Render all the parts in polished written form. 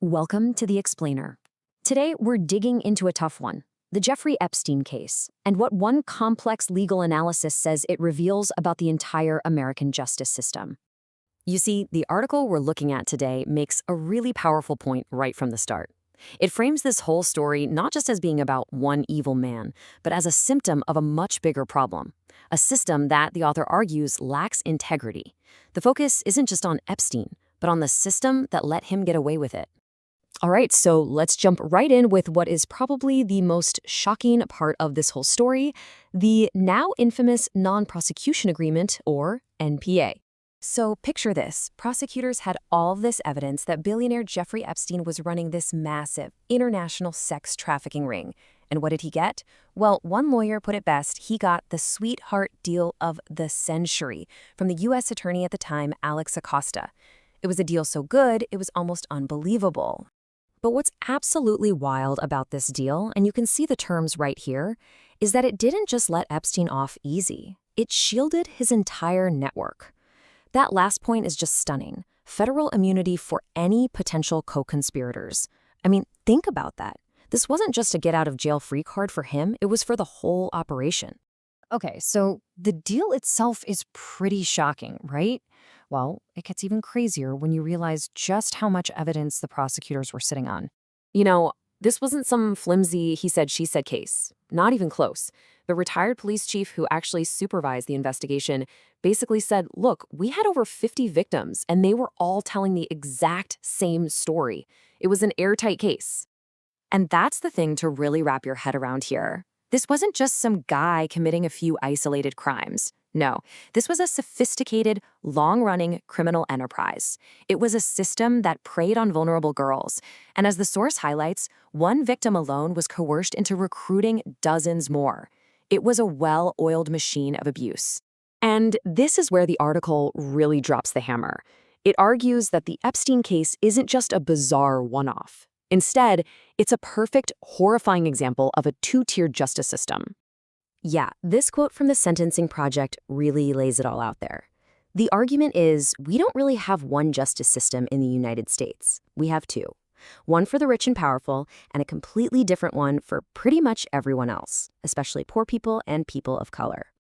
Welcome to The Explainer. Today, we're digging into a tough one, the Jeffrey Epstein case, and what one complex legal analysis says it reveals about the entire American justice system. You see, the article we're looking at today makes a really powerful point right from the start. It frames this whole story not just as being about one evil man, but as a symptom of a much bigger problem, a system that, the author argues, lacks integrity. The focus isn't just on Epstein, but on the system that let him get away with it. All right, so let's jump right in with what is probably the most shocking part of this whole story, the now infamous non-prosecution agreement, or NPA. So picture this. Prosecutors had all of this evidence that billionaire Jeffrey Epstein was running this massive international sex trafficking ring. And what did he get? Well, one lawyer put it best. He got the sweetheart deal of the century from the U.S. attorney at the time, Alex Acosta. It was a deal so good, it was almost unbelievable. But what's absolutely wild about this deal, and you can see the terms right here, is that it didn't just let Epstein off easy. It shielded his entire network. That last point is just stunning. Federal immunity for any potential co-conspirators. I mean, think about that. This wasn't just a get-out-of-jail-free card for him, it was for the whole operation. Okay, so the deal itself is pretty shocking, right? Well, it gets even crazier when you realize just how much evidence the prosecutors were sitting on. This wasn't some flimsy he-said-she-said case. Not even close. The retired police chief who actually supervised the investigation basically said, look, we had over 50 victims, and they were all telling the exact same story. It was an airtight case. And that's the thing to really wrap your head around here. This wasn't just some guy committing a few isolated crimes. No, this was a sophisticated, long-running criminal enterprise. It was a system that preyed on vulnerable girls. And as the source highlights, one victim alone was coerced into recruiting dozens more. It was a well-oiled machine of abuse. And this is where the article really drops the hammer. It argues that the Epstein case isn't just a bizarre one-off. Instead, it's a perfect, horrifying example of a two-tiered justice system. Yeah, this quote from the Sentencing Project really lays it all out there. The argument is, we don't really have one justice system in the United States. We have two. One for the rich and powerful, and a completely different one for pretty much everyone else, especially poor people and people of color.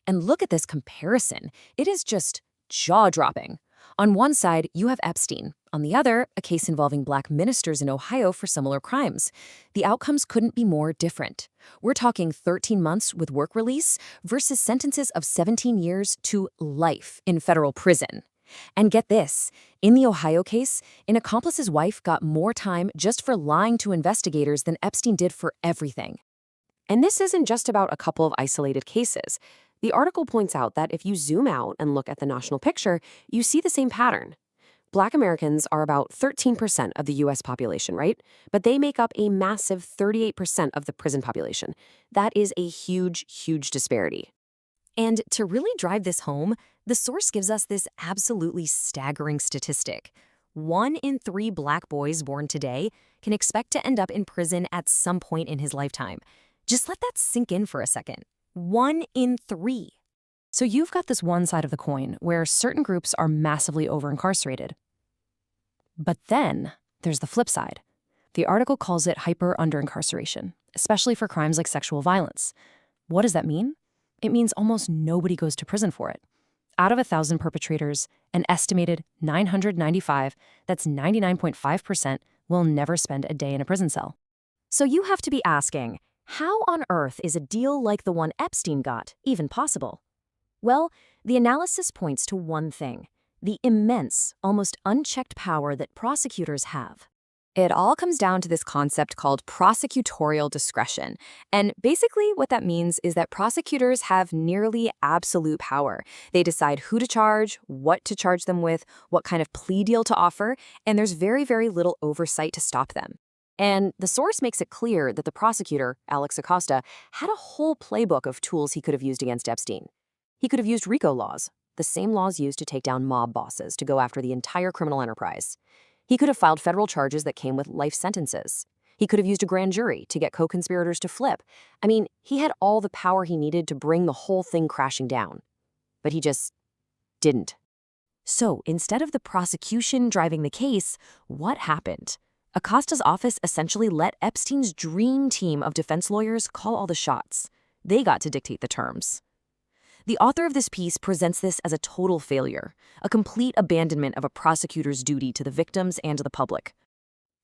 And look at this comparison. It is just jaw-dropping. On one side, you have Epstein. On the other, a case involving black ministers in Ohio for similar crimes. The outcomes couldn't be more different. We're talking 13 months with work release versus sentences of 17 years to life in federal prison. And get this, in the Ohio case, an accomplice's wife got more time just for lying to investigators than Epstein did for everything. And this isn't just about a couple of isolated cases. The article points out that if you zoom out and look at the national picture, you see the same pattern. Black Americans are about 13% of the U.S. population, right? But they make up a massive 38% of the prison population. That is a huge, huge disparity. And to really drive this home, the source gives us this absolutely staggering statistic. 1 in 3 black boys born today can expect to end up in prison at some point in his lifetime. Just let that sink in for a second. 1 in 3. So you've got this one side of the coin where certain groups are massively over-incarcerated. But then there's the flip side. The article calls it hyper-under-incarceration, especially for crimes like sexual violence. What does that mean? It means almost nobody goes to prison for it. Out of 1,000 perpetrators, an estimated 995, that's 99.5%, will never spend a day in a prison cell. So you have to be asking, how on earth is a deal like the one Epstein got even possible? Well, the analysis points to one thing: the immense, almost unchecked power that prosecutors have. It all comes down to this concept called prosecutorial discretion. And basically what that means is that prosecutors have nearly absolute power. They decide who to charge, what to charge them with, what kind of plea deal to offer, and there's very, very little oversight to stop them. And the source makes it clear that the prosecutor, Alex Acosta, had a whole playbook of tools he could have used against Epstein. He could have used RICO laws, the same laws used to take down mob bosses to go after the entire criminal enterprise. He could have filed federal charges that came with life sentences. He could have used a grand jury to get co-conspirators to flip. I mean, he had all the power he needed to bring the whole thing crashing down. But he just didn't. So instead of the prosecution driving the case, what happened? Acosta's office essentially let Epstein's dream team of defense lawyers call all the shots. They got to dictate the terms. The author of this piece presents this as a total failure, a complete abandonment of a prosecutor's duty to the victims and to the public.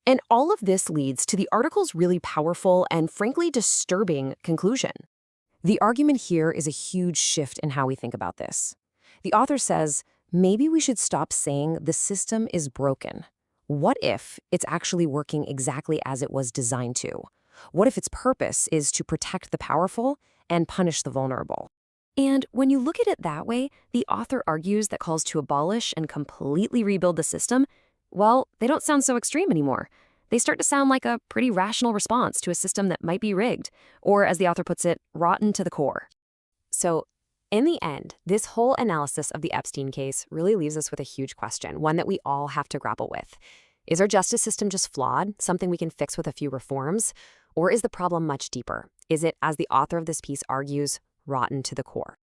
And all of this leads to the article's really powerful and frankly disturbing conclusion. The argument here is a huge shift in how we think about this. The author says, maybe we should stop saying the system is broken. What if it's actually working exactly as it was designed to? What if its purpose is to protect the powerful and punish the vulnerable? And when you look at it that way, the author argues that calls to abolish and completely rebuild the system, well, they don't sound so extreme anymore. They start to sound like a pretty rational response to a system that might be rigged, or as the author puts it, rotten to the core. So, in the end, this whole analysis of the Epstein case really leaves us with a huge question, one that we all have to grapple with. Is our justice system just flawed, something we can fix with a few reforms? Or is the problem much deeper? Is it, as the author of this piece argues, rotten to the core?